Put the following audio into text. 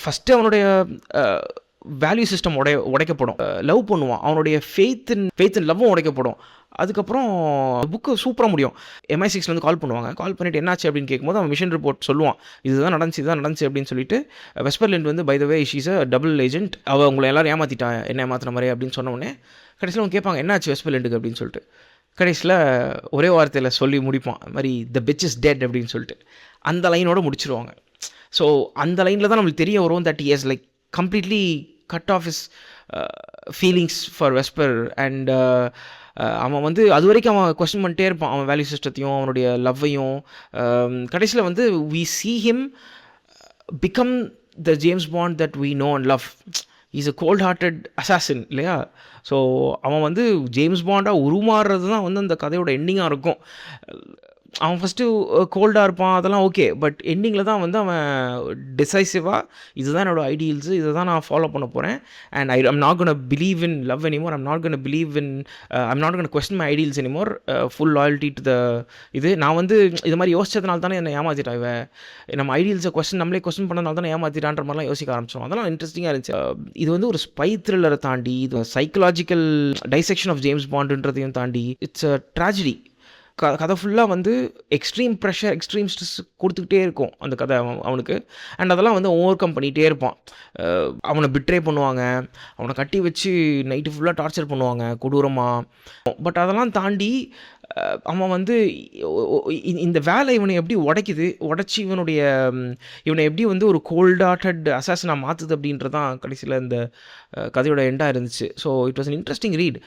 First அவனுடைய value system உடைக்கப்படும். Love பண்ணுவான், அவனுடைய ஃபெய்த் லவ்வும் உடைக்கப்படும். அதுக்கப்புறம் புக்கு சூப்பராக முடியும். MI6 கால் பண்ணுவாங்க. கால் பண்ணிவிட்டு என்னாச்சு அப்படின்னு கேட்கும்போது அவன் மிஷன் ரிப்போர்ட் சொல்லுவான். இதுதான் நடந்துச்சு அப்படின்னு சொல்லிட்டு, Vesper Lynd by the way she's a double agent, அவள் உங்களை எல்லாரும் ஏமாற்றிட்டா, என்ன ஏமாத்தின மாதிரி அப்படின்னு சொன்ன உடனே கடைசியில் அவங்க கேட்பாங்க என்னாச்சு வெஸ்பர்லிண்டுக்கு அப்படின்னு சொல்லிட்டு. கடைசியில் ஒரே வார்த்தையில் சொல்லி முடிப்பான், அது மாதிரி த பிச் இஸ் டெட் அப்படின்னு சொல்லிட்டு. அந்த லைனோட முடிச்சிருவாங்க. ஸோ அந்த லைனில் தான் நம்மளுக்கு தெரிய வரும் that is like completely cut off his feelings for vesper. And அவன் அது வரைக்கும் அவன் கொஸ்டின் பண்ணிட்டே இருப்பான், அவன் வேல்யூ சிஸ்டத்தையும் அவனுடைய லவ்வையும். கடைசியில் we see him become the James Bond that we know and love. Is a cold hearted assassin இல்லையா? ஸோ அவன் ஜேம்ஸ் பாண்டாக உருமாறுறது தான் அந்த கதையோட எண்டிங்காக இருக்கும். அவன் ஃபஸ்ட்டு கோல்டாக இருப்பான், அதெல்லாம் ஓகே. பட் எண்டிங்கில் தான் அவன் டிசைசிவாக இதுதான் என்னோடய ஐடியல்ஸு, இதை தான் நான் ஃபாலோ பண்ண போகிறேன். And I'm not cone believe in love anymore, I'm not cone believe in I'm not cone question my ideals anymore, full loyalty to the இது. நான் இது மாதிரி யோசிச்சதுனால தானே என்னை ஏமாற்றிட்டா இவன், நம்ம ஐடியல்ஸை நம்மளே கொஸ்டின் பண்ணனால தானே ஏமாற்றிட்டான்ற மாதிரிலாம் யோசிக்க ஆரம்பிச்சோம். அதெல்லாம் இன்ட்ரெஸ்டிங்காக இருந்துச்சு. இது ஒரு ஸ்பை த்ரில்லரை தாண்டி, இது சைக்கலாஜிக்கல் டைசெக்ஷன் ஆஃப் ஜேம்ஸ் பாண்டுன்றதையும் தாண்டி இட்ஸ் அ ட்ராஜடி. கதை ஃபுல்லாக எக்ஸ்ட்ரீம் ப்ரெஷர், எக்ஸ்ட்ரீம் ஸ்ட்ரெஸ் கொடுத்துக்கிட்டே இருக்கும் அந்த கதை அவனுக்கு. அண்ட் அதெல்லாம் ஓவர் கம் பண்ணிகிட்டே இருப்பான். அவனை பிட்ரே பண்ணுவாங்க, அவனை கட்டி வச்சு நைட்டு ஃபுல்லாக டார்ச்சர் பண்ணுவாங்க கொடூரமாக. பட் அதெல்லாம் தாண்டி அவன் இந்த வேலை இவனை எப்படி உடச்சி இவனை எப்படி ஒரு கோல்ட் ஹார்ட்டட் அசாசினாக மாற்றுது அப்படின்றதான் கடைசியில் இந்த கதையோட எண்டாக இருந்துச்சு. So it was an interesting read.